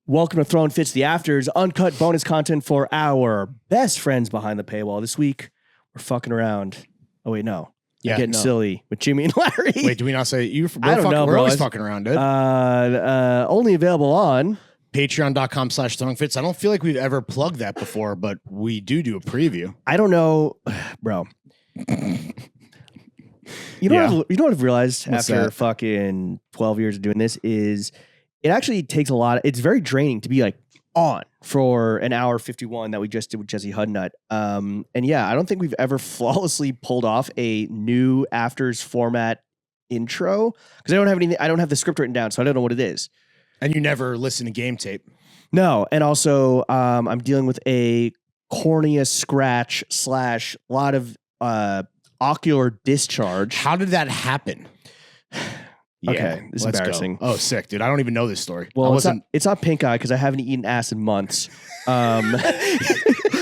Welcome to Throwing Fits the Afters, uncut bonus content for our best friends behind the paywall. This week, we're fucking around. Oh, wait, no. Yeah, I'm getting silly with Jimmy and Larry. Wait, do we not say you? I don't know, We're bro. always fucking around, dude. Only available on Patreon.com/throwingfits. I don't feel like we've ever plugged that before, but we do a preview. I don't know, bro. You know what I've realized What's after that? fucking 12 years of doing this is it actually takes a lot. It's very draining to be like on for an hour 51 that we just did with Jesse Hudnut. And yeah, I don't think we've ever flawlessly pulled off a new afters format intro because I don't have anything. I don't have the script written down, so I don't know what it is. And you never listen to game tape. No, and also I'm dealing with a cornea scratch / a lot of ocular discharge. How did that happen? Okay, this is let's embarrassing. Go. Oh, sick, dude. I don't even know this story. Well, it's not pink eye because I haven't eaten ass in months. My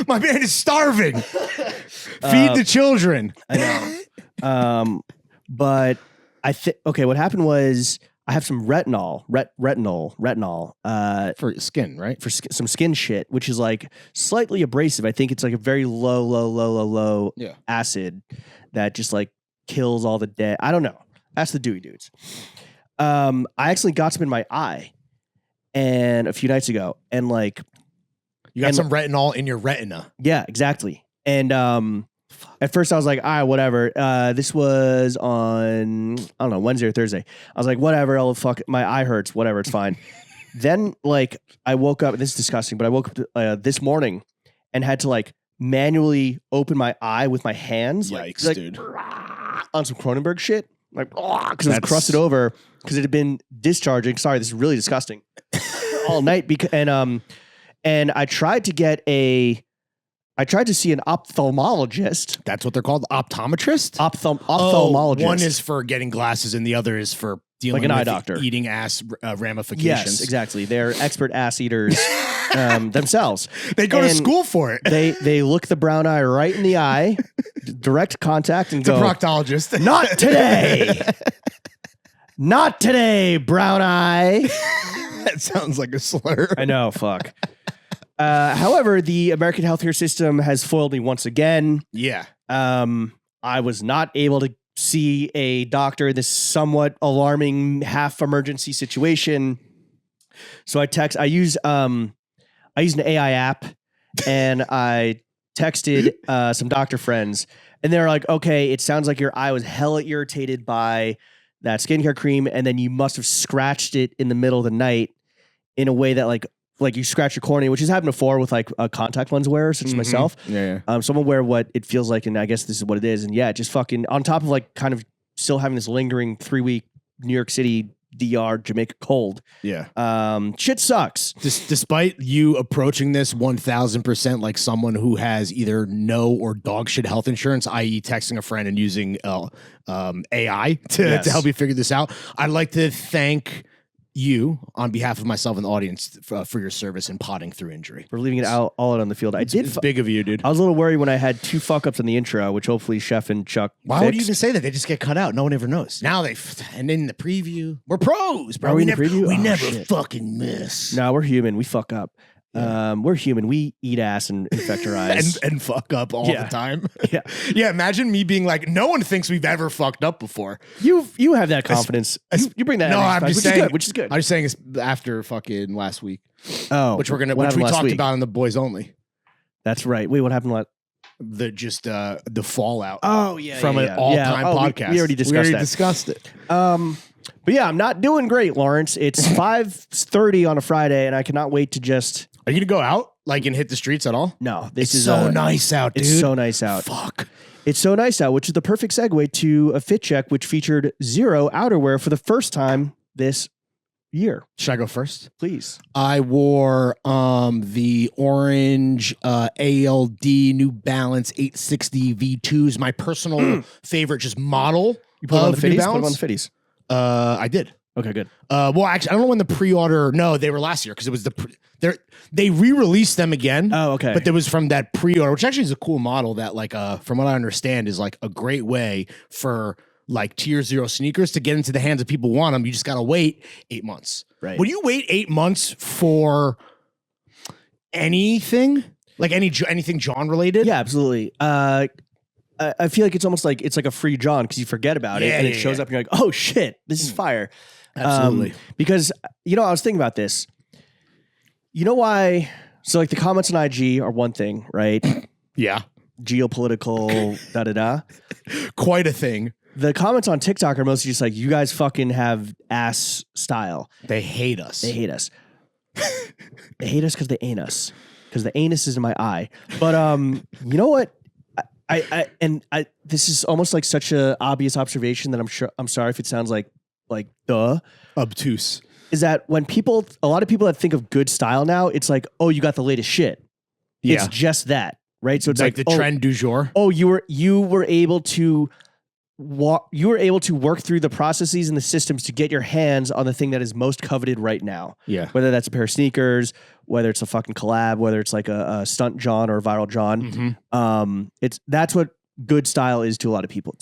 man is starving. Feed the children. I know. But I think what happened was I have some retinol For skin, right? for some skin shit, which is like slightly abrasive. I think it's like a very low acid that just like kills all the dead. I don't know. That's the Dewey dudes. I actually got some in my eye and a few nights ago, and like You got some retinol in your retina. yeah, exactly. And at first I was like, all right, whatever. This was on, I don't know, Wednesday or Thursday. I was like, whatever, my eye hurts, whatever, it's fine. Then like I woke up, and this is disgusting, but I woke up this morning and had to like manually open my eye with my hands. Yikes, like, dude. On some Cronenberg shit. Like, because it was crusted over because it had been discharging. Sorry, this is really disgusting. All night and I tried to see an ophthalmologist. That's what they're called, optometrist. Ophthalmologist. One is for getting glasses, and the other is for dealing Like an with eye doctor. eating ass ramifications. Yes, exactly. They're expert ass eaters themselves. They go to school for it. They look the brown eye right in the eye, direct contact, and It's a go, proctologist. "Not today, not today, brown eye." That sounds like a slur. I know, fuck. However, the American healthcare system has foiled me once again. Yeah. I was not able to see a doctor in this somewhat alarming half emergency situation. So I use an AI app, and I texted some doctor friends, and they're like, okay, it sounds like your eye was hella irritated by that skincare cream, and then you must have scratched it in the middle of the night in a way that like you scratch your cornea, which has happened before with like a contact lens wearer, such as myself. Yeah. So I'm aware of what it feels like, and I guess this is what it is. And yeah, just fucking on top of like kind of still having this lingering 3-week New York City DR Jamaica cold. Yeah. Shit sucks. Despite you approaching this 1000% like someone who has either no or dog shit health insurance, i.e. texting a friend and using AI to help you figure this out, I'd like to thank you on behalf of myself and the audience for your service in potting through injury. We're leaving it all out on the field. It's big of you, dude. I was a little worried when I had 2 fuck ups in the intro, which hopefully Chef and Chuck Why would you fixed. even say that? They just get cut out. No one ever knows. Now and in the preview, we're pros, bro. Are we in the preview? We Oh, never shit. fucking miss. No, we're human. We fuck up. We're human. We eat ass and infect our eyes. and fuck up all the time. Yeah. Yeah, imagine me being like, no one thinks we've ever fucked up before. You have that confidence. You bring that. No, energy I'm back, just saying, which is good. I'm just saying it's after fucking last week, Oh, which what we happened last talked week? about in the boys only. That's right. Wait, what happened? The fallout. Oh yeah, from an all-time podcast. We already discussed it. But yeah, I'm not doing great, Lawrence. It's 5:30 on a Friday, and I cannot wait to just. Are you gonna go out and hit the streets at all? No, It's so nice out, dude. It's so nice out. Fuck. It's so nice out, which is the perfect segue to a fit check, which featured zero outerwear for the first time this year. Should I go first? Please. I wore the orange ALD New Balance 860 V2s, my personal favorite just model. You put it on the of New fitties? Put them on Balance. the fitties. I did. Okay, good. Well, actually, I don't know when the pre-order. No, they were last year because it was they re-released them again. Oh, okay. But there was from that pre-order, which actually is a cool model that, like, from what I understand, is like a great way for like tier 0 sneakers to get into the hands of people who want them. You just got to wait 8 months. Right. Would you wait 8 months for anything? Like anything John related? Yeah, absolutely. I feel like it's almost like it's like a free John because you forget about it and it shows up and you're like, oh shit, this is fire. Absolutely. Because, I was thinking about this. You know why? So like the comments on IG are one thing, right? Yeah. Geopolitical, da-da-da. Quite a thing. The comments on TikTok are mostly just like, you guys fucking have ass style. They hate us. They hate us. They hate us because they ain't us. Because the anus is in my eye. But you know what? I this is almost like such a obvious observation that I'm sorry if it sounds like duh. Obtuse. Is that when a lot of people that think of good style now, it's like, oh, you got the latest shit. Yeah. It's just that, right? So it's like the trend du jour. Oh, you were able to work through the processes and the systems to get your hands on the thing that is most coveted right now. Yeah. Whether that's a pair of sneakers, whether it's a fucking collab, whether it's like a stunt John or a viral John. Mm-hmm. That's what good style is to a lot of people.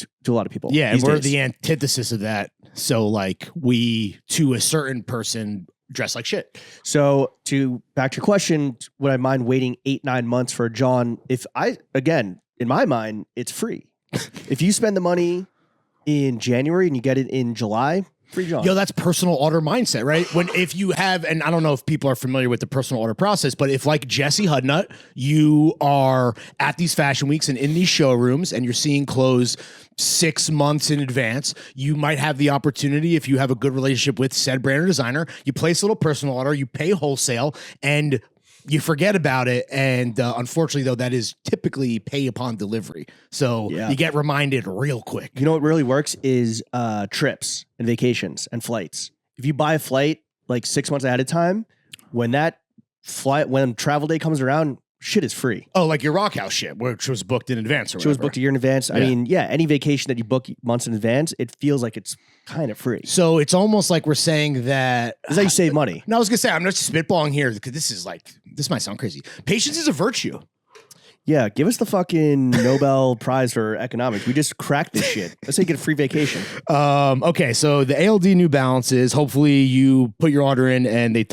Yeah, and we're the antithesis of that. So like we, to a certain person, dress like shit. So back to your question, would I mind waiting 8-9 months for a John? In my mind, it's free. If you spend the money in January and you get it in July, free John. Yo, that's personal order mindset, right? If you have, and I don't know if people are familiar with the personal order process, but if like Jesse Hudnut, you are at these fashion weeks and in these showrooms and you're seeing clothes 6 months in advance, you might have the opportunity, if you have a good relationship with said brand or designer, you place a little personal order, you pay wholesale, and you forget about it. And unfortunately, though, that is typically pay upon delivery. So you get reminded real quick. You know what really works is trips and vacations and flights. If you buy a flight like 6 months ahead of time, when travel day comes around, shit is free. Oh, like your Rock House shit, which was booked in advance or whatever. It was booked a year in advance. Yeah. I mean, any vacation that you book months in advance, it feels like it's kind of free. So it's almost like we're saying that... This is how you save money. No, I was going to say, I'm just spitballing here because this might sound crazy. Patience is a virtue. Yeah, give us the fucking Nobel Prize for economics. We just cracked this shit. Let's say you get a free vacation. Okay, so the ALD New Balances, hopefully you put your order in and they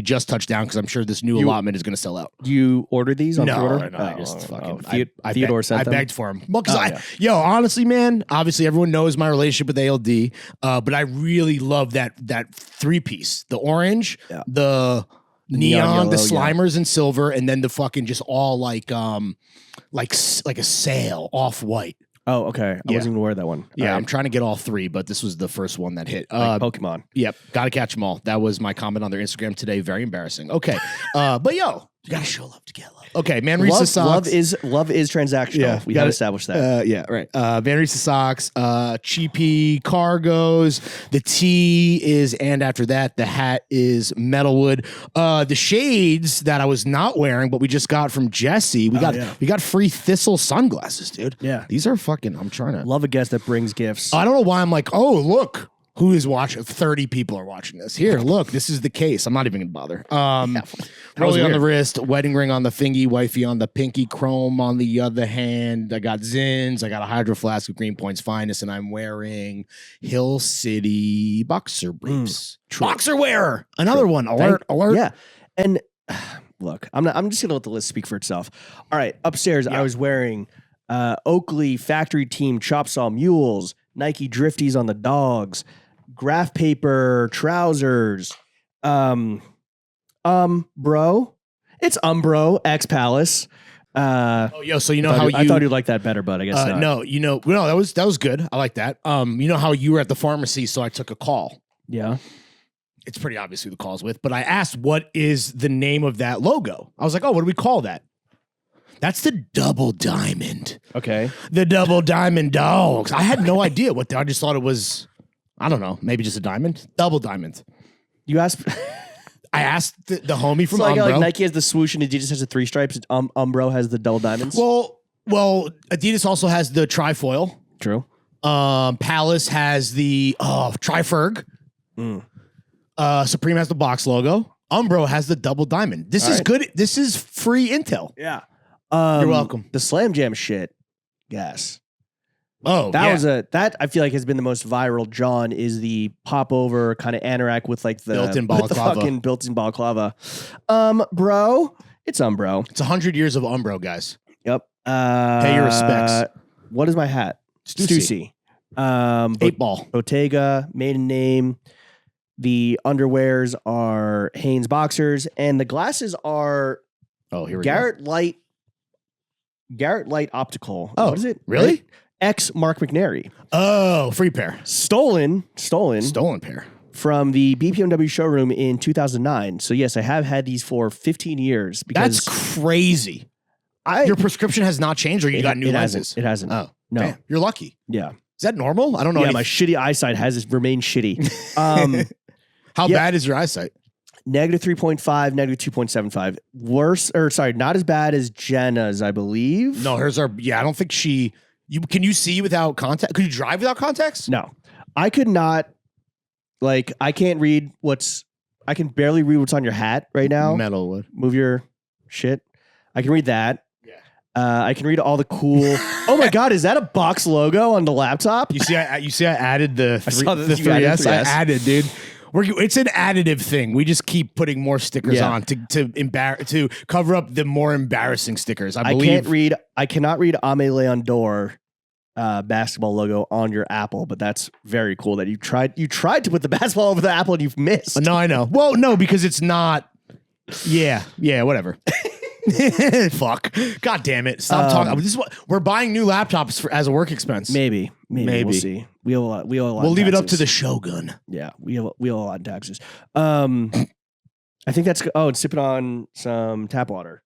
just touched down because I'm sure this new allotment is going to sell out. You ordered these on order? No, I just fucking... Theodore sent them? I begged for them. Well, because honestly, man, obviously everyone knows my relationship with ALD, but I really love that 3-piece. The orange, the neon yellow, the Slimers in silver, and then the fucking just all like a sail off-white. Oh, okay. I wasn't even aware of that one. Yeah, I'm trying to get all 3, but this was the first one that hit. Like Pokemon. Yep, gotta catch them all. That was my comment on their Instagram today. Very embarrassing. Okay, but yo, you gotta show love to get love. Okay, Manresa socks. Love is transactional. Yeah, we gotta establish that. Yeah, right. Manresa socks, cheapy cargos. The tee is, and after that, the hat is metalwood. The shades that I was not wearing, but we just got from Jesse. We got free Thistle sunglasses, dude. Yeah, these are fucking. I'm trying to love a guest that brings gifts. I don't know why I'm like, oh look. Who is watching? 30 people are watching this. Here, look, this is the case. I'm not even gonna bother. Rolling on the wrist, wedding ring on the fingy, wifey on the pinky, chrome on the other hand. I got Zins. I got a Hydro Flask of Green Point's finest, and I'm wearing Hill City boxer briefs. Boxer wearer. Another one. Alert. Yeah. And look, I'm just gonna let the list speak for itself. All right, upstairs, I was wearing Oakley Factory Team Chop Saw Mules, Nike Drifties on the dogs, graph paper trousers, bro, it's Umbro X Palace. So you know how I thought you'd like that better, but I guess not. No, that was good. I like that. You know how you were at the pharmacy, so I took a call. Yeah, it's pretty obvious who the call's with, but I asked what is the name of that logo. I was like, oh, what do we call that? That's the double diamond. Okay, the double diamond dogs. I had no idea what. I just thought it was. I don't know, maybe just a diamond? Double diamond. You asked... I asked the homie from Umbro. Like Nike has the swoosh and Adidas has the 3 stripes. Umbro has the double diamonds. Well, Adidas also has the trifoil. True. Palace has the Triferg. Supreme has the box logo. Umbro has the double diamond. This is good. This is free intel. Yeah. You're welcome. The Slam Jam shit. Yes. Oh, that I feel like has been the most viral. John is the pop over kind of anorak with like the built-in with the balaclava. fucking built-in balaclava. Bro, it's bro. It's 100 years of Umbro, guys. Yep. Pay your respects. What is my hat? Stussy. 8 ball. Bottega, maiden name. The underwears are Hanes boxers, and the glasses are Here we Garrett Light Optical. Oh, what is it? really? Right? Ex Mark McNary. Oh, free pair. Stolen pair. from the BPMW showroom in 2009. So yes, I have had these for 15 years. Because that's crazy. Your prescription has not changed, or you got new lenses? It hasn't. Oh, no. Damn. You're lucky. Yeah. Is that normal? I don't know. Yeah, my shitty eyesight has remained shitty. How bad is your eyesight? -3.5, -2.75. Worse, or sorry, not as bad as Jenna's, I believe. No, hers are. Yeah, I don't think she. Can you see without contact? Could you drive without contacts? No, I could not. Like, I can't read I can barely read what's on your hat right now. Metal wood. Move your shit. I can read that. Yeah. I can read all the cool. Oh my God, is that a box logo on the laptop? You see, I added the saw that the you added 3S. I added, dude. It's an additive thing. We just keep putting more stickers on to cover up the more embarrassing stickers. I cannot read Ame Leon Dor basketball logo on your Apple, but that's very cool that you tried to put the basketball over the Apple and you've missed. No, I know. Well, no, because it's not. Yeah, whatever. Fuck. God damn it. Stop talking. This is what we're buying new laptops as a work expense. Maybe. We'll see. We owe a lot. We'll leave it up to the Shogun. Yeah, we owe a lot in taxes. I think that's. Oh, it's sipping on some tap water,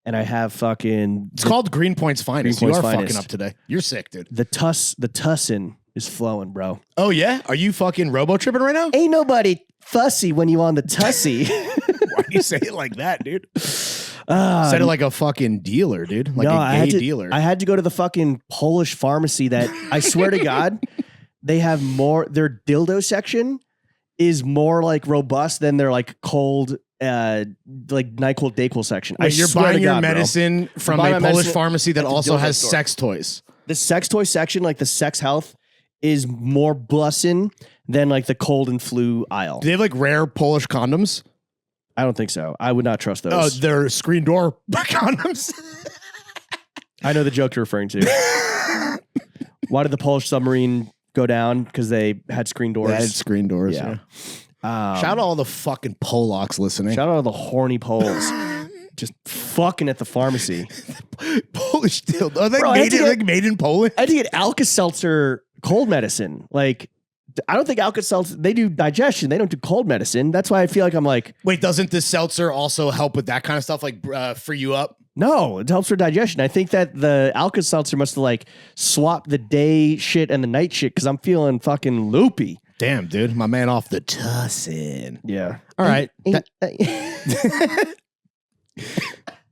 and I have fucking. It's called Green Point's Finest. Green Point's you are Finest. fucking up today. You're sick, dude. The tussin is flowing, bro. Oh yeah, are you fucking robo tripping right now? Ain't nobody fussy when you on the tussy. Why do you say it like that, dude? Said it like a fucking dealer, dude. Like a gay dealer. I had to go to the fucking Polish pharmacy that I swear to God, they have more. Their dildo section is more like robust than their like cold, like NyQuil Dayquil section. Wait, you're buying your medicine from a Polish pharmacy that also has store. sex toys. The sex toy section, like the sex health, is more bussin' than like the cold and flu aisle. Do they have like rare Polish condoms? I don't think so. I would not trust those. Oh, they're screen door condoms. I know the joke you're referring to. Why did the Polish submarine go down? Because they had screen doors. They had screen doors. Yeah. Shout out all the fucking Polacks listening. Shout out all the horny Poles. Just fucking at the pharmacy. Polish dildo. Are they made in Poland? I had to get Alka-Seltzer cold medicine. Like, I don't think Alka-Seltzer, they do digestion. They don't do cold medicine. That's why I feel like I'm like. Wait, doesn't this seltzer also help with that kind of stuff? Like free you up? No, it helps for digestion. I think that the Alka-Seltzer must have like swapped the day shit and the night shit because I'm feeling fucking loopy. Damn, dude. My man off the tussin. Yeah. All right.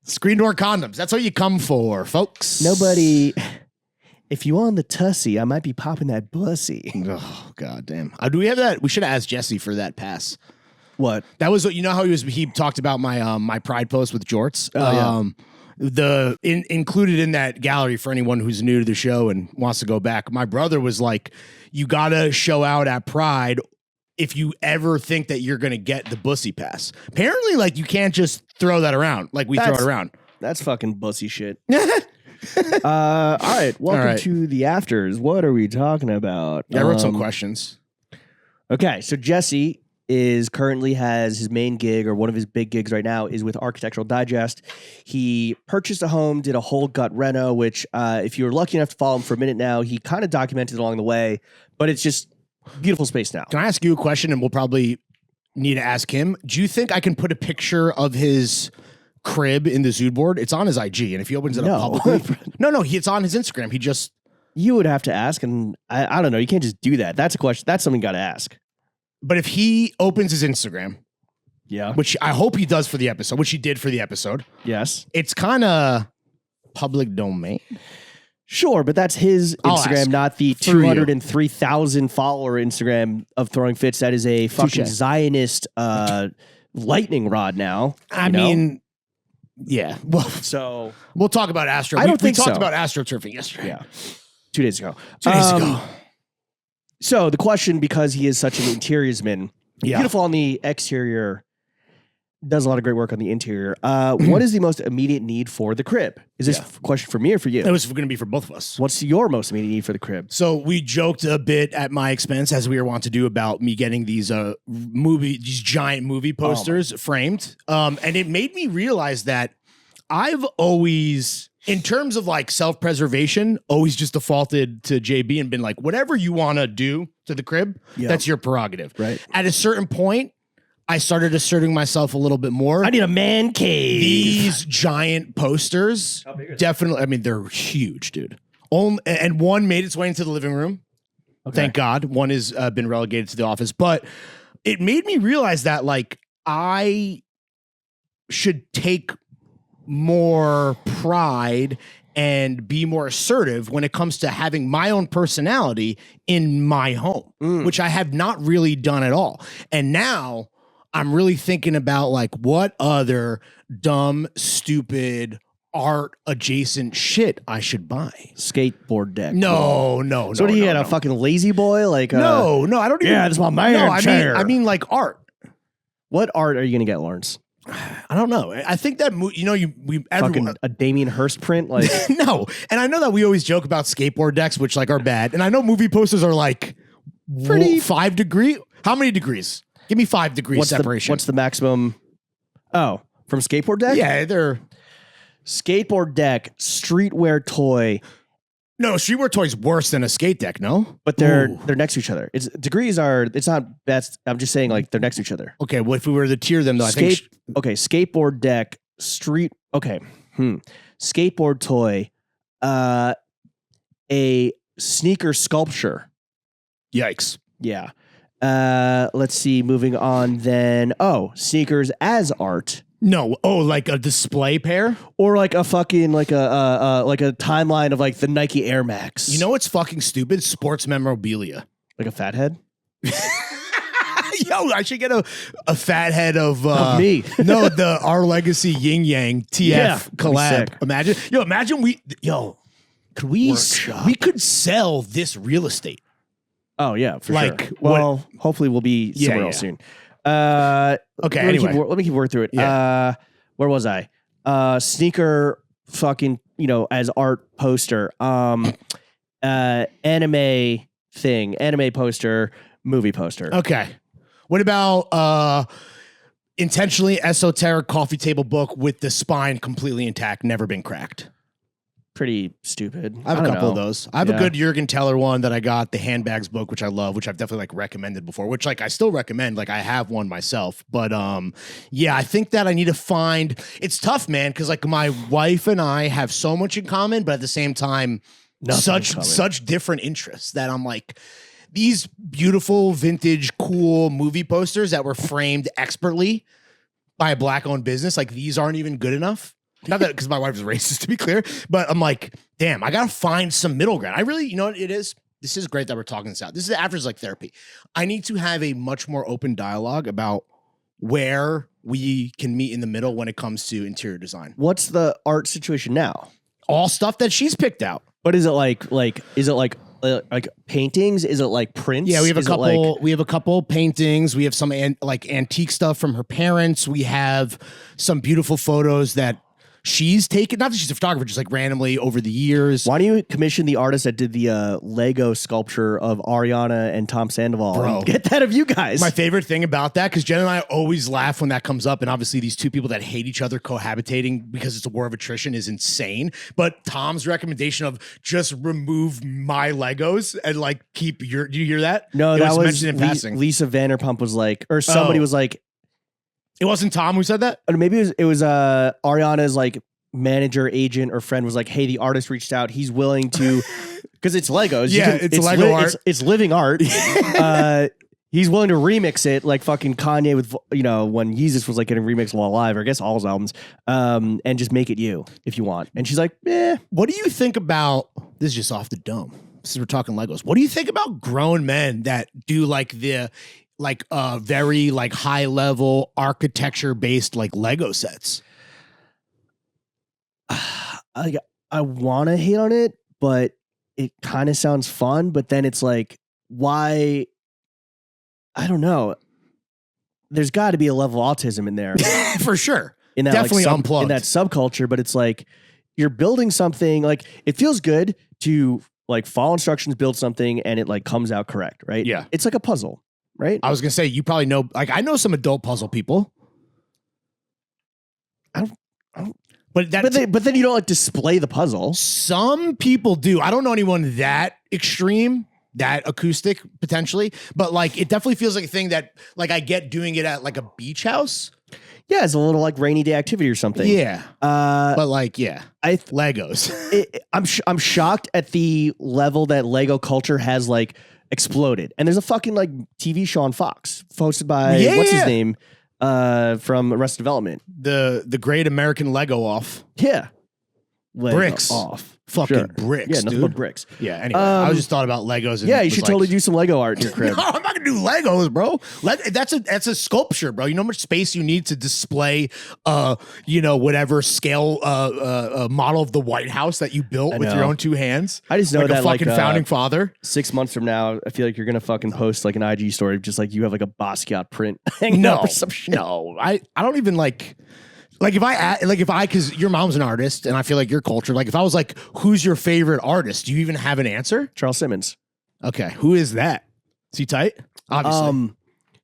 Screen door condoms. That's what you come for, folks. Nobody. If you on the tussy, I might be popping that bussy. Oh, god damn. Do we have that? We should have asked Jesse for that pass. What? That was, you know how he talked about my my Pride post with jorts? Oh, yeah. Included in that gallery for anyone who's new to the show and wants to go back, my brother was like, you gotta show out at Pride if you ever think that you're gonna get the bussy pass. Apparently, like, you can't just throw that around like we throw it around. That's fucking bussy shit. All right. Welcome to the afters. What are we talking about? Yeah, I wrote some questions. Okay, so Jesse currently has his main gig, or one of his big gigs right now, is with Architectural Digest. He purchased a home, did a whole gut reno, which if you were lucky enough to follow him for a minute now, he kind of documented along the way, but it's just beautiful space now. Can I ask you a question, and we'll probably need to ask him? Do you think I can put a picture of his crib in the Zood board? It's on his IG, and if he opens it up publicly, it's on his Instagram. You would have to ask, and I don't know. You can't just do that. That's a question. That's something you got to ask. But if he opens his Instagram, yeah, which I hope he does for the episode, which he did for the episode, yes, it's kind of public domain. Sure, but that's his Instagram, not the 203,000 follower Instagram of Throwing Fits. That is a fucking Zionist lightning rod now. I mean, yeah. Well, so we'll talk about Astro. I don't think we talked so. about AstroTurfing yesterday. Yeah. 2 days ago. 2 days ago. So the question, because he is such an interiorsman, Yeah. beautiful on the exterior, does a lot of great work on the interior. What is the most immediate need for the crib? Is this a question for me or for you? It was going to be for both of us. What's your most immediate need for the crib? So we joked a bit at my expense, as we were wont to do, about me getting these these giant movie posters framed. And it made me realize that I've always, in terms of like self-preservation, always just defaulted to JB and been like, whatever you want to do to the crib, that's your prerogative. Right. At a certain point, I started asserting myself a little bit more. I need a man cave. These giant posters, definitely, I mean, they're huge, dude. And one made its way into the living room. Okay. Thank God. One has been relegated to the office. But it made me realize that, like, I should take more pride and be more assertive when it comes to having my own personality in my home, which I have not really done at all. And now I'm really thinking about, like, what other dumb, stupid, art adjacent shit I should buy. Skateboard deck. No. So what do you got, a fucking lazy boy? Like no, I don't even. Yeah, this is my man. No, chair. I mean like art. What art are you gonna get, Lawrence? I don't know. I think that Fucking a Damien Hirst print, like no. And I know that we always joke about skateboard decks, which like are bad. And I know movie posters are like pretty 5 degree. How many degrees? Give me 5 degrees separation. What's the maximum? Oh, from skateboard deck? Yeah, they're skateboard deck, streetwear toy. No, streetwear toy's worse than a skate deck, no? But they're next to each other. Degrees are, it's not best. I'm just saying, like, they're next to each other. Okay, well, if we were to tier them, though, I think skateboard deck, skateboard toy, a sneaker sculpture. Yikes. Yeah. Let's see, moving on then. Oh, sneakers as art. No, like a display pair, or like a fucking like a timeline of like the Nike Air Max. You know what's fucking stupid? Sports memorabilia, like a fat head. Yo, I should get a fat head of me. No, the Our Legacy Yin Yang TF collab. Imagine we could sell this real estate. Oh yeah, for sure. Well, hopefully we'll be somewhere else soon. Okay. Anyway, let me keep working through it. Yeah. Where was I? Sneaker, fucking, as art poster. Anime poster, movie poster. Okay. What about intentionally esoteric coffee table book with the spine completely intact, never been cracked? Pretty stupid. I have a couple of those. I have a good Jürgen Teller one that I got, the handbags book, which I love, which I've definitely like recommended before, which like I still recommend. Like I have one myself, but I think that I need to find. It's tough, man, because like my wife and I have so much in common, but at the same time, such different interests that I'm like, these beautiful vintage cool movie posters that were framed expertly by a black-owned business, like these aren't even good enough. Not that because my wife is racist, to be clear, but I'm like, damn, I gotta find some middle ground. I really, you know what it is? This is great that we're talking this out. This is after like therapy. I need to have a much more open dialogue about where we can meet in the middle when it comes to interior design. What's the art situation now? All stuff that she's picked out. But is it like paintings? Is it like prints? Yeah, we have a couple. We have a couple paintings. We have some antique stuff from her parents. We have some beautiful photos that she's taken. Not that she's a photographer, just like randomly over the years. Why don't you commission the artist that did the Lego sculpture of Ariana and Tom Sandoval? Bro, and get that of you guys. My favorite thing about that, because Jen and I always laugh when that comes up, and obviously these two people that hate each other cohabitating because it's a war of attrition is insane. But Tom's recommendation of just remove my Legos and like keep your. Do you hear that? No, that was mentioned in passing. Lisa Vanderpump was like, or somebody was like. It wasn't Tom who said that? Or maybe it was Ariana's like manager, agent, or friend was like, hey, the artist reached out. He's willing to, because it's Legos. Yeah, it's Lego art. It's living art. He's willing to remix it like fucking Kanye with, when Yeezus was like getting remixed while alive, or I guess all his albums, and just make it you if you want. And she's like, What do you think about, this is just off the dome, since we're talking Legos. What do you think about grown men that do like the, very like high level architecture based like Lego sets? I want to hate on it, but it kind of sounds fun, but then it's like, why? I don't know. There's got to be a level of autism in there. For sure. In that, Definitely like, unplugged. in that subculture, but it's like you're building something, like it feels good to like follow instructions, build something, and it like comes out correct, right? Yeah. It's like a puzzle, right? I was going to say, you probably know, like I know some adult puzzle people. But then you don't like display the puzzle. Some people do. I don't know anyone that extreme, that acoustic potentially, but like it definitely feels like a thing that like I get doing it at like a beach house. Yeah, it's a little like rainy day activity or something. Yeah, but like Legos. I'm shocked at the level that Lego culture has like exploded. And there's a fucking like TV show on Fox hosted by what's his name from Arrested Development, the Great American Lego Off. Yeah, Lego bricks off. Fucking bricks, yeah, nothing dude. but bricks. Yeah, anyway, I was just thought about Legos. And yeah, you should totally do some Lego art in your crib. No, I'm not gonna do Legos, bro. That's a sculpture, bro. You know how much space you need to display, whatever scale, model of the White House that you built with your own two hands. I just know like that a fucking like, founding father. 6 months from now, I feel like you're gonna fucking post like an IG story, just like you have like a Basquiat print hanging up or some shit. No, I don't even like. Like because your mom's an artist and I feel like your culture, like if I was like, who's your favorite artist? Do you even have an answer? Charles Simmons. Okay. Who is that? Is he tight? Obviously.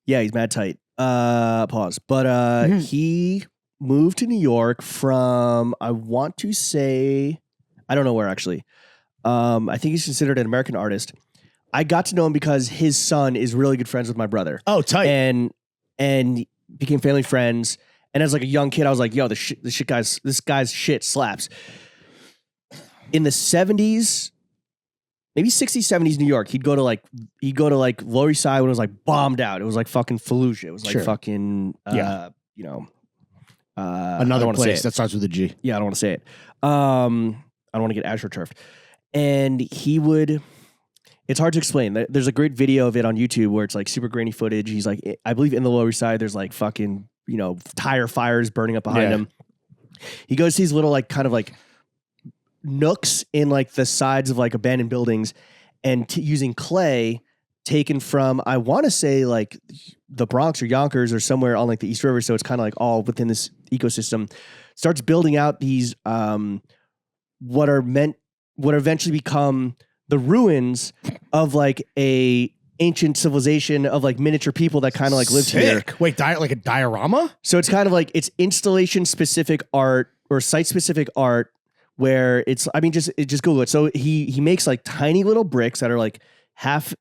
Yeah, he's mad tight. Pause. But he moved to New York from, I want to say, I don't know where actually. I think he's considered an American artist. I got to know him because his son is really good friends with my brother. Oh, tight. And became family friends. And as like a young kid, I was like, yo, this guy's shit slaps. In the 70s, maybe 60s, 70s New York, he'd go to like Lower East Side when it was like bombed out. It was like fucking Fallujah. It was like fucking another place that starts with a G. Yeah, I don't want to say it. I don't want to get astroturfed. And he would, it's hard to explain. There's a great video of it on YouTube where it's like super grainy footage. He's like, I believe in the Lower East Side, there's like fucking, tire fires burning up behind him. He goes to these little like kind of like nooks in like the sides of like abandoned buildings and using clay taken from, I want to say like the Bronx or Yonkers or somewhere on like the East River. So it's kind of like all within this ecosystem, starts building out these, what eventually become the ruins of like a ancient civilization of like miniature people that kind of like lived here. Wait, like a diorama? So it's kind of like it's installation specific art or site specific art where it's, just Google it. So he makes like tiny little bricks that are like half,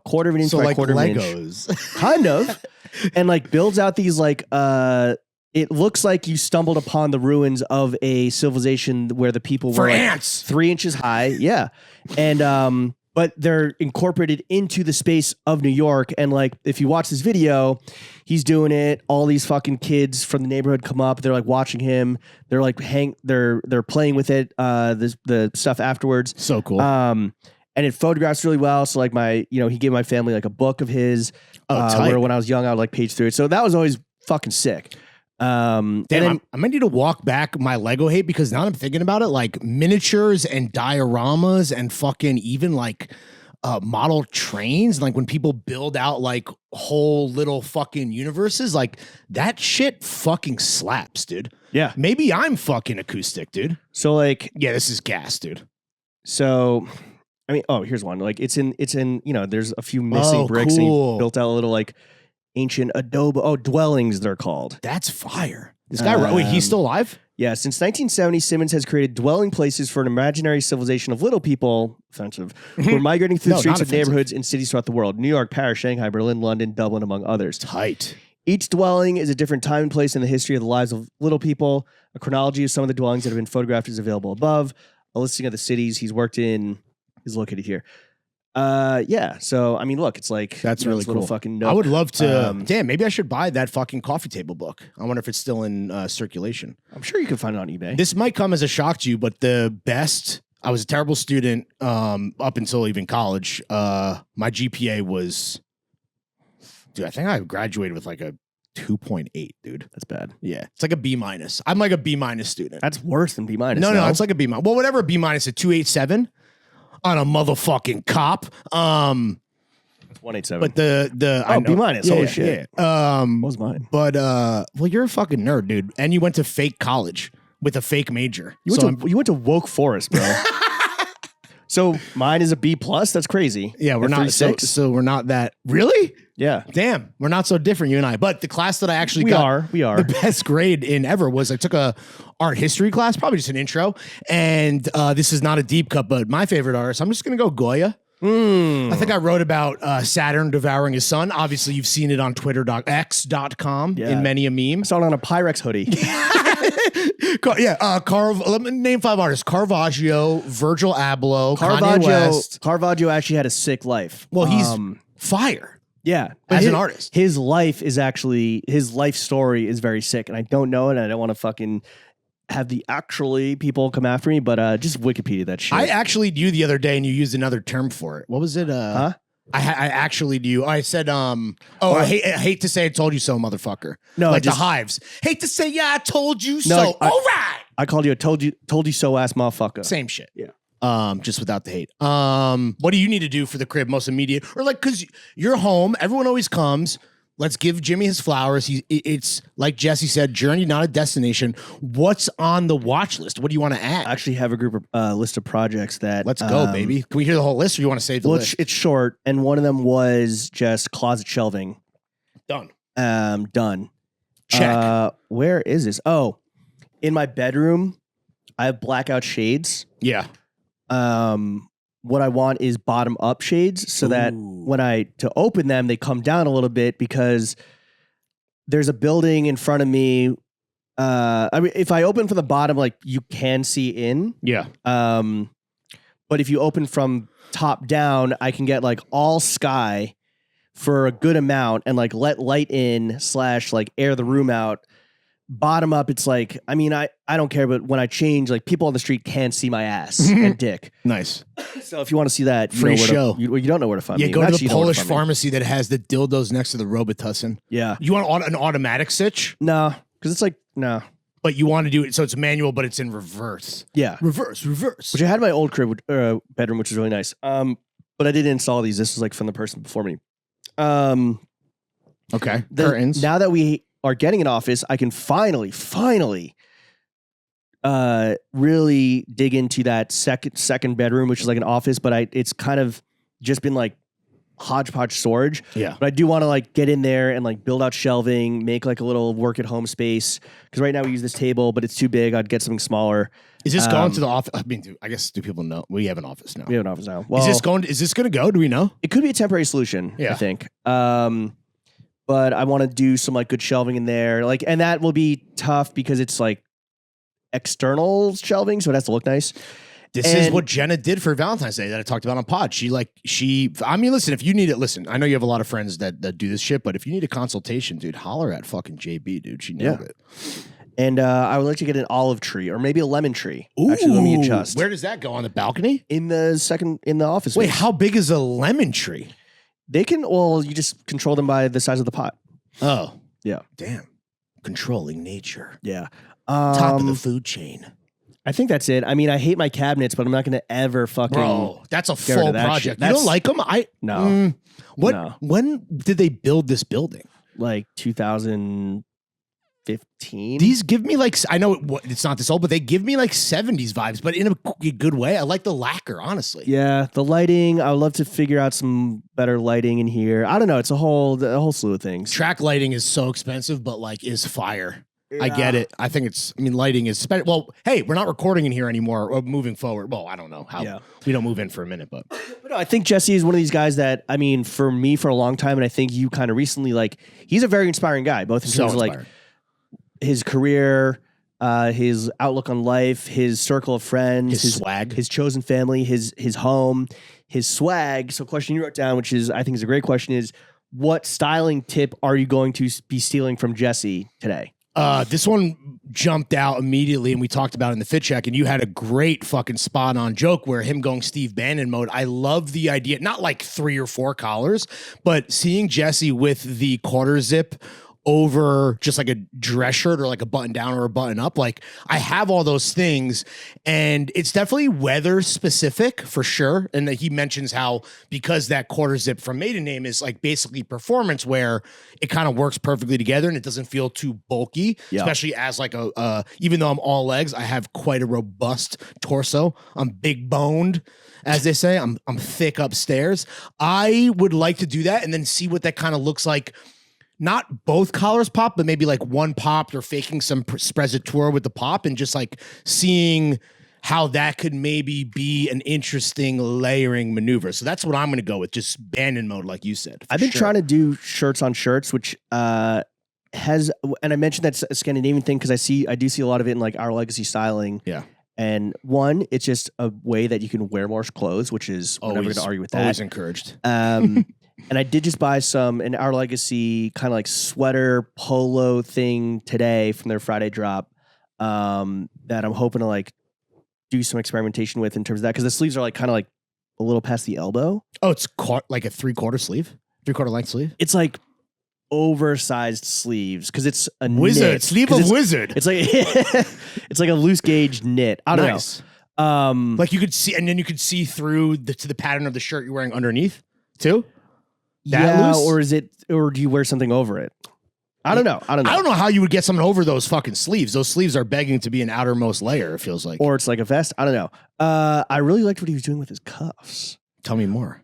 quarter of an inch by like quarter of an Legos. inch. Kind of. And like builds out these like, it looks like you stumbled upon the ruins of a civilization where the people were like ants 3 inches high. Yeah. And, but they're incorporated into the space of New York. And like, if you watch this video, he's doing it. All these fucking kids from the neighborhood come up. They're like watching him. They're like they're playing with it. The stuff afterwards. So cool. And it photographs really well. So like he gave my family like a book of his, where when I was young, I would like page through it. So that was always fucking sick. Damn, I might need to walk back my Lego hate because now I'm thinking about it, like miniatures and dioramas and fucking even like model trains. Like when people build out like whole little fucking universes, like that shit fucking slaps, dude. Yeah. Maybe I'm fucking acoustic, dude. So like, yeah, this is gas, dude. So, here's one. Like it's in, there's a few missing bricks cool. And he built out a little like ancient adobe dwellings, they're called. That's fire. This guy, wait, he's still alive? Yeah, since 1970, Simmons has created dwelling places for an imaginary civilization of little people, offensive, who are migrating through the streets of neighborhoods in cities throughout the world. New York, Paris, Shanghai, Berlin, London, Dublin, among others. Tight. Each dwelling is a different time and place in the history of the lives of little people. A chronology of some of the dwellings that have been photographed is available above. A listing of the cities he's worked in is located here. Yeah. So, look, it's like that's really cool. Little fucking nook. I would love to. Damn, maybe I should buy that fucking coffee table book. I wonder if it's still in circulation. I'm sure you can find it on eBay. This might come as a shock to you, but the best. I was a terrible student up until even college. My GPA was, dude. I think I graduated with like a 2.8, dude. That's bad. Yeah, it's like a B minus. I'm like a B minus student. That's worse than B minus. No, it's like a B minus. Well, whatever B minus, a 2.87. on a motherfucking cop. 187. But I know. B minus. Holy shit. Yeah. What was mine? But well, you're a fucking nerd, dude, and you went to fake college with a fake major. You went to Woke Forest, bro. So mine is a B plus. That's crazy. Yeah, we're not so we're not that really. Yeah, damn, we're not so different, you and I. But the class that I actually we are the best grade in ever was I took a art history class, probably just an intro, and this is not a deep cut, but my favorite artist. I'm just gonna go Goya. I think I wrote about Saturn devouring his son. Obviously, you've seen it on Twitter.x.com in many a meme. I saw it on a Pyrex hoodie. Let me name 5 artists: Caravaggio, Virgil Abloh, Kanye West. Caravaggio actually had a sick life. Well, he's fire. Yeah, as an artist, his life story is very sick, and I don't know it. And I don't want to fucking have the actually people come after me, but just Wikipedia that shit. I actually knew the other day, and you used another term for it. What was it? I actually knew. I said, I hate to say I told you so, motherfucker. No, like the Hives. Hate to say, yeah, I told you so. All right. I called you a told you so ass motherfucker. Same shit. Yeah. Just without the hate. What do you need to do for the crib most immediate? Or like, cause you're home, everyone always comes. Let's give Jimmy his flowers. It's like Jesse said, journey, not a destination. What's on the watch list? What do you want to add? I actually have a group of list of projects that. Let's go, baby. Can we hear the whole list, or you want to save the list? It's short, and one of them was just closet shelving. Done. Done. Check. Where is this? Oh, in my bedroom, I have blackout shades. Yeah. What I want is bottom up shades so that when to open them, they come down a little bit because there's a building in front of me. I mean, if I open from the bottom, like you can see in. Yeah. But if you open from top down, I can get like all sky for a good amount and like let light in / like air the room out. Bottom up, it's like, I mean, I don't care, but when I change, like people on the street can't see my ass and dick. Nice. So if you want to see that, free show. You don't know where to find me. Yeah, go to the Polish pharmacy that has the dildos next to the Robitussin. Yeah. You want an automatic stitch? No, because it's like, no. But you want to do it so it's manual, but it's in reverse. Yeah. Reverse. Which I had in my old crib bedroom, which is really nice. But I didn't install these. This was like from the person before me. Okay. Curtains. Now that we are getting an office, I can finally really dig into that second bedroom, which is like an office, but it's kind of just been like hodgepodge storage. Yeah. But I do want to like get in there and like build out shelving, make like a little work at home space. Because right now we use this table, but it's too big. I'd get something smaller. Is this going to the office? I mean, I guess do people know we have an office now? We have an office now. Well, is this going to go? Do we know? It could be a temporary solution. Yeah. I think. But I want to do some like good shelving in there. Like, and that will be tough because it's like external shelving, so it has to look nice. This is what Jenna did for Valentine's Day that I talked about on pod. I mean, listen, if you need it, listen, I know you have a lot of friends that do this shit, but if you need a consultation, dude, holler at fucking JB, dude. She nailed it. And I would like to get an olive tree or maybe a lemon tree. Ooh, actually, let me adjust. Where does that go? On the balcony? In the office. Wait, how big is a lemon tree? You just control them by the size of the pot. Oh. Yeah. Damn. Controlling nature. Yeah. Top of the food chain. I think that's it. I mean, I hate my cabinets, but I'm not going to ever fucking. Bro, that's a full project. You don't like them? No. When did they build this building? Like 2015. These give me like, I know it's not this old, but they give me like 70s vibes, but in a good way. I like the lacquer, honestly. Yeah, the lighting. I would love to figure out some better lighting in here. I don't know. It's a whole slew of things. Track lighting is so expensive, but like is fire. Yeah. I get it. I think lighting is well, hey, we're not recording in here anymore moving forward. Well, I don't know how we don't move in for a minute, but no, I think Jesse is one of these guys that, I mean, for me for a long time, and I think you kind of recently, like, he's a very inspiring guy, both in terms of like his career, his outlook on life, his circle of friends, his swag, his chosen family, his home, his swag. So question you wrote down, which is, I think is a great question, is what styling tip are you going to be stealing from Jesse today? This one jumped out immediately, and we talked about it in the fit check, and you had a great fucking spot on joke where him going Steve Bannon mode. I love the idea, not like 3 or 4 collars, but seeing Jesse with the quarter zip over just like a dress shirt or like a button down or a button up. Like I have all those things, and it's definitely weather specific for sure. And that he mentions how because that quarter zip from Maiden Name is like basically performance wear, it kind of works perfectly together and it doesn't feel too bulky, especially as like even though I'm all legs, I have quite a robust torso. I'm big boned, as they say. I'm thick upstairs. I would like to do that and then see what that kind of looks like. Not both collars pop, but maybe like one popped or faking some sprezzatura with the pop and just like seeing how that could maybe be an interesting layering maneuver. So that's what I'm going to go with, just Bandon mode, like you said. I've been trying to do shirts on shirts, which has, and I mentioned that Scandinavian thing because I do see a lot of it in like Our Legacy styling. Yeah. And one, it's just a way that you can wear more clothes, which is I'm never going to argue with that. Always encouraged. And I did just buy some in Our Legacy kind of like sweater polo thing today from their Friday drop that I'm hoping to like do some experimentation with in terms of that because the sleeves are like kind of like a little past the elbow. Oh, it's like a 3/4 sleeve, 3/4 length sleeve. It's like oversized sleeves because it's a wizard knit. Sleeve of wizard. It's like it's like a loose gauge knit. I don't know. Like you could see, and then you could see through to the pattern of the shirt you're wearing underneath too. Loose? Or do you wear something over it? I don't know. I don't know how you would get something over those fucking sleeves. Those sleeves are begging to be an outermost layer, it feels like. Or it's like a vest. I don't know. I really liked what he was doing with his cuffs. Tell me more.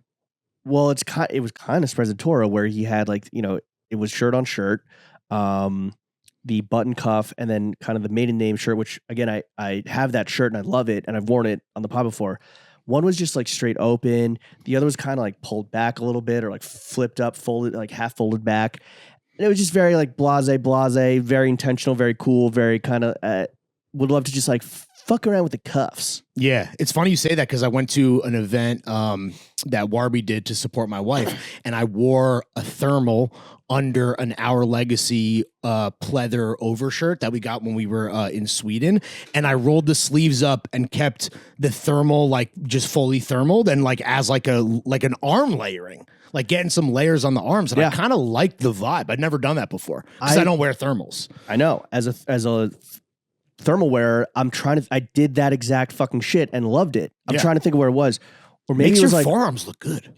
Well, it was kind of sprezzatura where he had like, it was shirt on shirt, the button cuff, and then kind of the Maiden Name shirt, which again, I have that shirt and I love it and I've worn it on the pod before. One was just like straight open. The other was kind of like pulled back a little bit or like flipped up, folded, like half folded back. And it was just very like blase, very intentional, very cool, very kind of would love to just like fuck around with the cuffs. Yeah. It's funny you say that because I went to an event that Warby did to support my wife and I wore a thermal under an Our Legacy pleather overshirt that we got when we were in Sweden. And I rolled the sleeves up and kept the thermal like just fully thermaled and like as like an arm layering, like getting some layers on the arms. And I kind of liked the vibe. I'd never done that before because I don't wear thermals. I know. As a thermal wearer, I did that exact fucking shit and loved it. I'm trying to think of where it was. Or maybe it was your like forearms look good.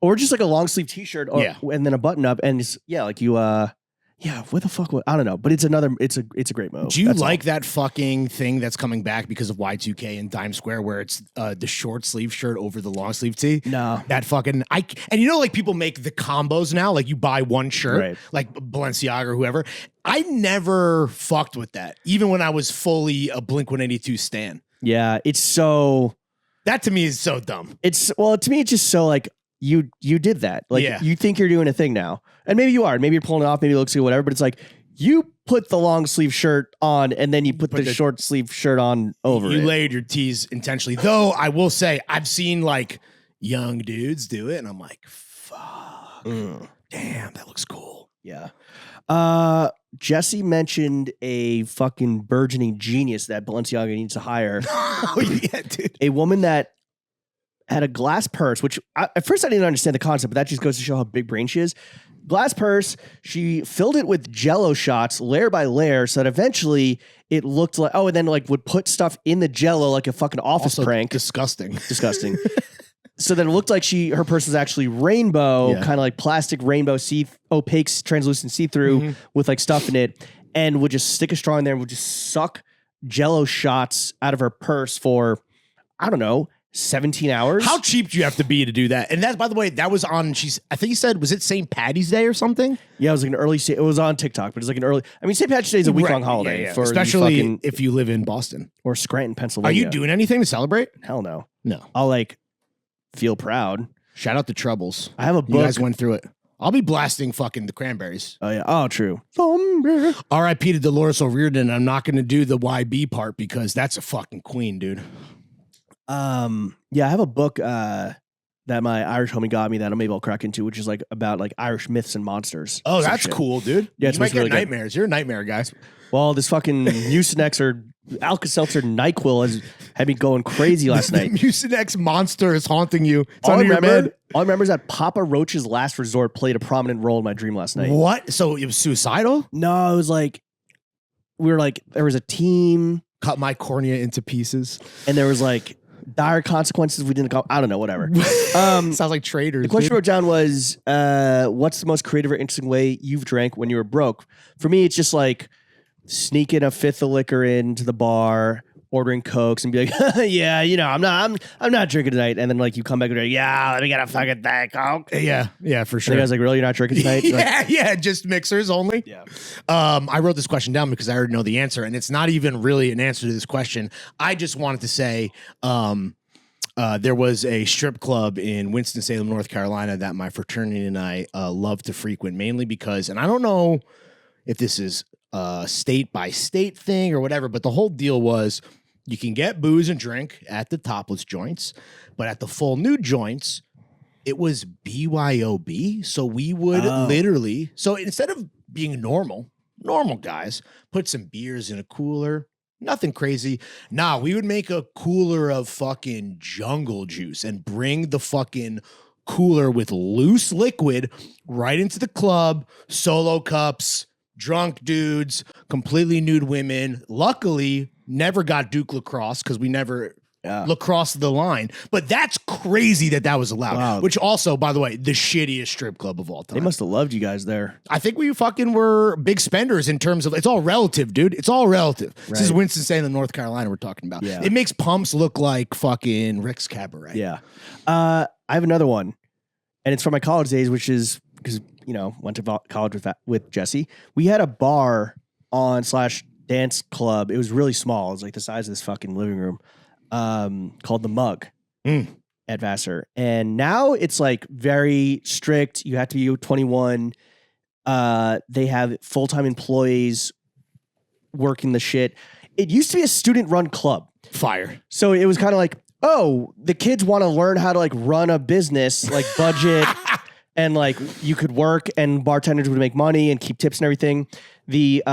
Or just like a long sleeve t-shirt and then a button up and it's, like you, what the fuck? I don't know, but it's a great move. Do you like that fucking thing that's coming back because of Y2K and Dime Square where it's the short sleeve shirt over the long sleeve tee? No. That fucking, and like people make the combos now, like you buy one shirt, like Balenciaga or whoever. I never fucked with that, even when I was fully a Blink-182 stan. Yeah, it's so... That to me is so dumb. To me, it's just so like, you did that. Like you think you're doing a thing now. And maybe you are. Maybe you're pulling it off, maybe it looks good, whatever, but it's like you put the long sleeve shirt on and then you put the short sleeve shirt on over it. You layered your tees intentionally. Though I will say I've seen like young dudes do it and I'm like, fuck. Damn, that looks cool. Yeah. Jesse mentioned a fucking burgeoning genius that Balenciaga needs to hire. Oh yeah, dude. A woman that had a glass purse, which at first I didn't understand the concept, but that just goes to show how big brain she is. Glass purse, she filled it with Jell-O shots layer by layer so that eventually it looked like, and then like would put stuff in the Jell-O like a fucking office prank. Disgusting. So that it looked like her purse was actually rainbow, kind of like plastic rainbow, opaque, translucent see-through with like stuff in it, and would just stick a straw in there and would just suck Jell-O shots out of her purse for, I don't know, 17 hours. How cheap do you have to be to do that? And that, by the way, that was on, I think you said, was it St. Patty's Day or something? Yeah, it was like an early, it was on TikTok, but it's like an early, St. Patrick's Day is a week-long holiday. For especially if you live in Boston. Or Scranton, Pennsylvania. Are you doing anything to celebrate? Hell no. No. I'll like feel proud. Shout out to Troubles. I have a book. You guys went through it. I'll be blasting fucking the Cranberries. Oh, yeah. Oh, true. R.I.P. to Dolores O'Riordan. I'm not going to do the YB part because that's a fucking queen, dude. Yeah, I have a book that that my Irish homie got me that maybe I'll crack into, which is like about like Irish myths and monsters. Oh, Some that's shit. cool, dude. Yeah, you it's might get really good. nightmares. You're a nightmare guy. Well, this fucking Mucinex or Alka-Seltzer NyQuil had me going crazy last night. The Mucinex monster is haunting you. It's All I under your remember, bed. all I remember is that Papa Roach's Last Resort played a prominent role in my dream last night. What? So it was suicidal? No, it was like there was a team, Cut my cornea into pieces. and there was like dire consequences. We didn't. I don't know. Whatever. Sounds like traitors. The question I dude. wrote down was, what's the most creative or interesting way you've drank when you were broke? For me, it's just like sneaking a fifth of liquor into the bar, ordering Cokes, and be like, yeah, I'm not drinking tonight. And then like you come back and you're like, yeah, let me get a fucking thing, Coke. Yeah, for And sure. the guy's like, really, you're not drinking tonight? You're like, yeah, just mixers only. yeah. I wrote this question down because I already know the answer, and it's not even really an answer to this question. I just wanted to say, there was a strip club in Winston-Salem, North Carolina that my fraternity and I love to frequent, mainly because, and I don't know if this is a state by state thing or whatever, but the whole deal was you can get booze and drink at the topless joints, but at the full nude joints, it was BYOB. So we would literally, so instead of being normal guys, put some beers in a cooler. Nothing crazy. Nah, we would make a cooler of fucking jungle juice and bring the fucking cooler with loose liquid right into the club, solo cups, drunk dudes, completely nude women. Luckily, never got Duke lacrosse because we never lacrosse the line. But that's crazy that was allowed. Wow. Which also, by the way, the shittiest strip club of all time. They must have loved you guys there. I think we fucking were big spenders in terms of, it's all relative, dude. It's all relative. This is Right. Winston-Salem, North Carolina we're talking about. Yeah. It makes pumps look like fucking Rick's Cabaret. Yeah. I have another one, and it's from my college days, which is because, went to college with Jesse. We had a bar / dance club. It was really small. It was like the size of this fucking living room, called The Mug at Vassar. And now it's like very strict. You have to be 21. They have full-time employees working the shit. It used to be a student-run club. Fire. So it was kind of like, oh, the kids want to learn how to like run a business, like budget, and like you could work and bartenders would make money and keep tips and everything. The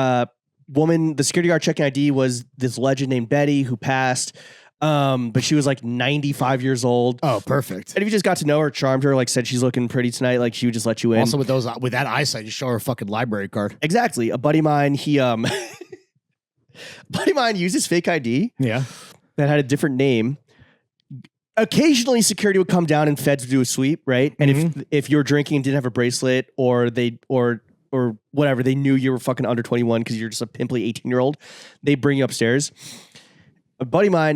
woman, the security guard checking ID was this legend named Betty who passed, but she was like 95 years old. Oh, perfect. And if you just got to know her, charmed her, like said she's looking pretty tonight, like she would just let you in. Also with that eyesight, just show her a fucking library card. Exactly. A buddy of mine, used his fake ID. Yeah. That had a different name. Occasionally, security would come down and feds would do a sweep, right? And if you were drinking and didn't have a bracelet, or whatever, they knew you were fucking under 21 because you're just a pimply 18-year-old, they bring you upstairs. A buddy of mine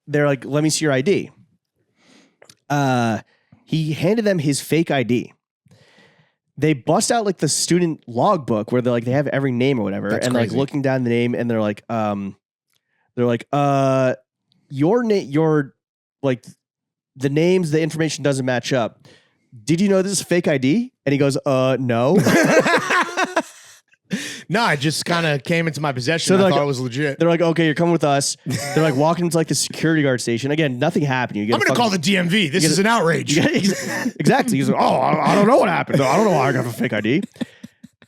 they're like, let me see your ID. He handed them his fake ID. They bust out like the student logbook where they have every name or whatever. That's and crazy. like looking down the name and they're like, your name, like the names, the information doesn't match up. Did you know this is a fake ID? And he goes, no. No, it just kind of came into my possession. So I like, thought it was legit. They're like, okay, you're coming with us. They're like walking into like the security guard station. Again, nothing happened. I'm going to call the DMV. This is an outrage. Exactly. He's like, oh, I don't know what happened. I don't know why I got a fake ID.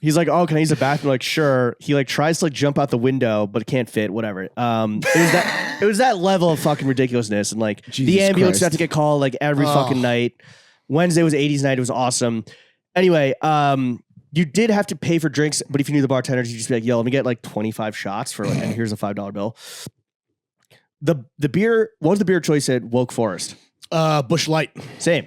He's like, oh, can I use the bathroom? Like, sure. He like tries to like jump out the window, but can't fit. Whatever. It was that level of fucking ridiculousness, and like Jesus the ambulance Christ. had to get called like every fucking night. Wednesday was 80s night. It was awesome. Anyway, you did have to pay for drinks, but if you knew the bartenders, you just be like, yo, let me get like 25 shots for like, and here's a $5 bill. The beer, what was the beer choice at Woke Forest? Bush Light. Same.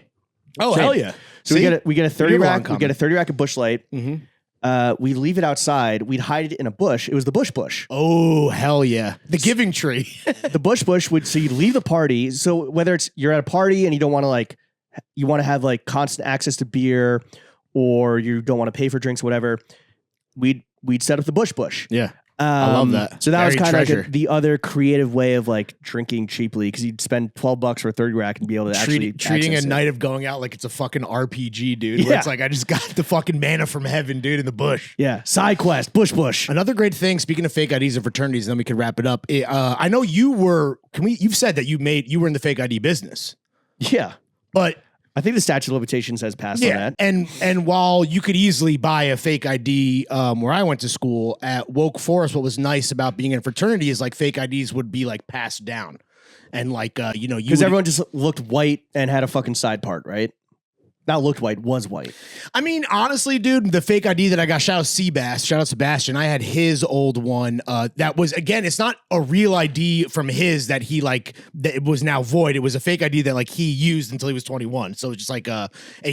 Oh, Same. hell yeah. So we get a 30 rack. We get a 30 rack of Bush Light. Mm-hmm. We leave it outside. We'd hide it in a bush. It was the bush. Oh, hell yeah. The giving tree. The bush would, so you leave the party. So whether it's you're at a party and you don't want to you want to have like constant access to beer, or you don't want to pay for drinks, whatever, we'd set up the bush. Yeah. I love that. So that was Buried kind of treasure. like the other creative way of like drinking cheaply, because you'd spend $12 for a 30 rack and be able to actually treating a access it. night of going out like it's a fucking RPG, dude. Where Yeah. it's like, I just got the fucking manna from heaven, dude, in the bush. Yeah. Side quest, bush. Another great thing, speaking of fake IDs and fraternities, and then we can wrap it up. I know you've said that you were in the fake ID business, Yeah. but I think the statute of limitations has passed on that. And while you could easily buy a fake ID where I went to school at Woke Forest, what was nice about being in a fraternity is like fake IDs would be like passed down. And like, because everyone just looked white and had a fucking side part, right? Not looked white, was white. I mean, honestly, dude, the fake ID that I got, shout out Sebastian. I had his old one. That was, again, it's not a real ID from his that he like, that it was now void. It was a fake ID that like he used until he was 21. So it's just like a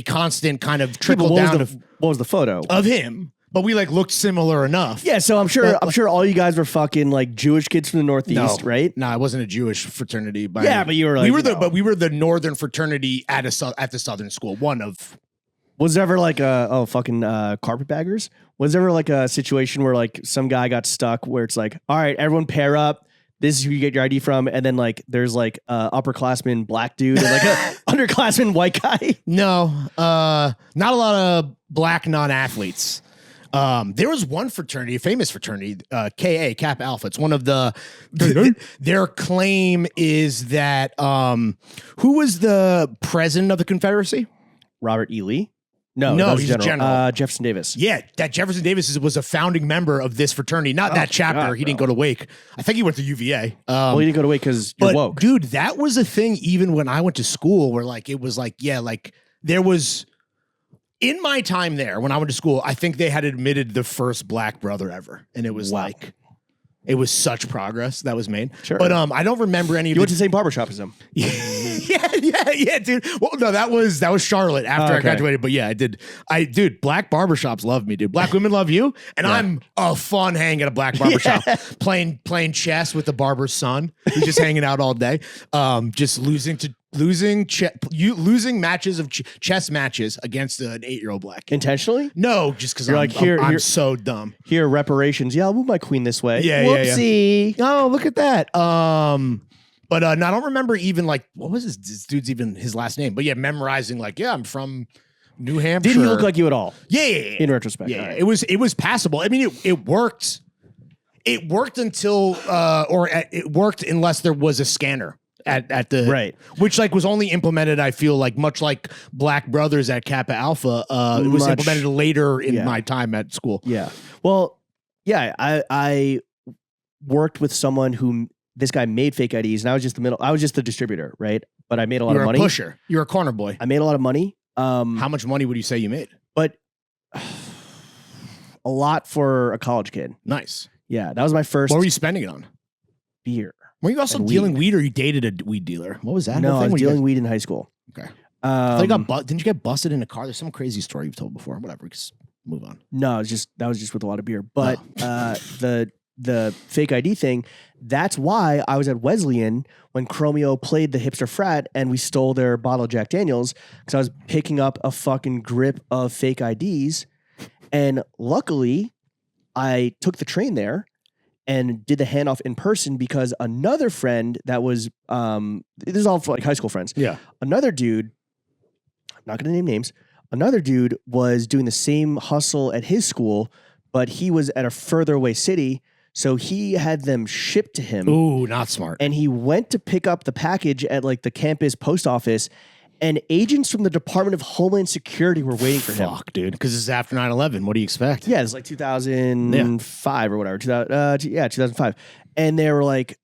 constant kind of trickle down what was the photo of him? But we like looked similar enough. Yeah, so I'm sure all you guys were fucking like Jewish kids from the Northeast, right? No, it wasn't a Jewish fraternity. But you were like, we were the northern fraternity at the southern school. One of. Was there ever like carpetbaggers? Was there ever like a situation where like some guy got stuck where it's like, all right, everyone pair up. This is who you get your ID from, and then like there's like upperclassman black dude and like a underclassman white guy. No, not a lot of black non-athletes. There was one fraternity, a famous fraternity, KA, Kappa Alpha. It's one of their claim is that, who was the president of the Confederacy? Robert E. Lee? No, he's general. Jefferson Davis. Yeah, that Jefferson Davis was a founding member of this fraternity. Not that chapter. God, he didn't go to Wake. I think he went to UVA. Well, he didn't go to Wake because you're woke. Dude, that was a thing even when I went to school where like, it was like, yeah, like there was... In my time there, when I went to school, I think they had admitted the first black brother ever. And it was like, it was such progress that was made. Sure. But I don't remember any of You went to the same barbershop as him. yeah, dude. Well, no, that was Charlotte after I graduated. But yeah, dude, black barbershops love me, dude. Black women love you. And I'm a fun hang at a black barbershop. Playing chess with the barber's son. He's just hanging out all day. Just losing matches of chess matches against an 8-year-old black. Intentionally? No, just because I'm so dumb. Here, reparations. Yeah, I'll move my queen this way. Yeah, whoopsie. Yeah. Oh, look at that. But no, I don't remember even like what was this dude's even his last name. But yeah, memorizing like, yeah, I'm from New Hampshire. Didn't he look like you at all? Yeah. In retrospect. Yeah. Right. It was passable. I mean, it worked. It worked until it worked unless there was a scanner. At the right, which like was only implemented, I feel like much like Black Brothers at Kappa Alpha, it was implemented later in my time at school. Yeah, well, yeah, I worked with someone who this guy made fake IDs, and I was just the distributor, right? But I made a lot of money. You're a pusher. You're a corner boy. I made a lot of money. How much money would you say you made? But a lot for a college kid. Nice. Yeah, that was my first. What were you spending it on? Beer. Were you also dealing weed, or you dated a weed dealer? What was that? No, I was dealing weed in high school. Okay. Didn't you get busted in a car? There's some crazy story you've told before. Whatever. Just move on. No, that was just with a lot of beer. But the fake ID thing, that's why I was at Wesleyan when Chromeo played the hipster frat and we stole their bottle of Jack Daniels because I was picking up a fucking grip of fake IDs. And luckily, I took the train there and did the handoff in person because another friend that was, this is all for like high school friends. Yeah. Another dude, I'm not going to name names, another dude was doing the same hustle at his school, but he was at a further away city. So he had them shipped to him. Ooh, not smart. And he went to pick up the package at like the campus post office, and agents from the Department of Homeland Security were waiting for him. Fuck, dude. Because this is after 9/11. What do you expect? Yeah, it's like 2005 or whatever. 2005. And they were like,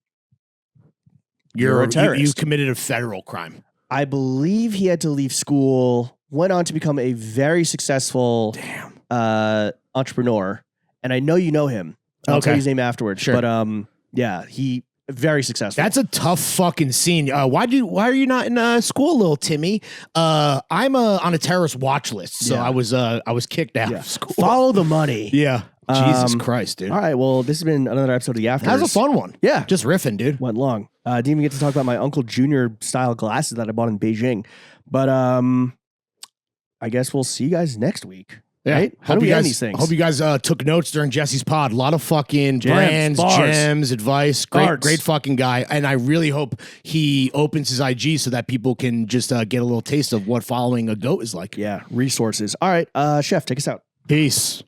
you're a terrorist. You committed a federal crime. I believe he had to leave school, went on to become a very successful entrepreneur. And I know you know him. I'll tell you his name afterwards. Sure. But yeah, he very successful. That's a tough fucking scene. Why are you not in school, little Timmy? I'm on a terrorist watch list, so I was kicked out of school. Follow the money. Yeah. Jesus Christ, dude. All right, well, this has been another episode of The Afters. That was a fun one. Yeah. Just riffing, dude. Went long. Didn't even get to talk about my Uncle Junior style glasses that I bought in Beijing. But I guess we'll see you guys next week. Yeah. Right? How do we end these things? Hope you guys took notes during Jesse's pod. A lot of fucking brands, gems, advice. Great fucking guy. And I really hope he opens his IG so that people can just get a little taste of what following a goat is like. Yeah, resources. All right, Chef, take us out. Peace.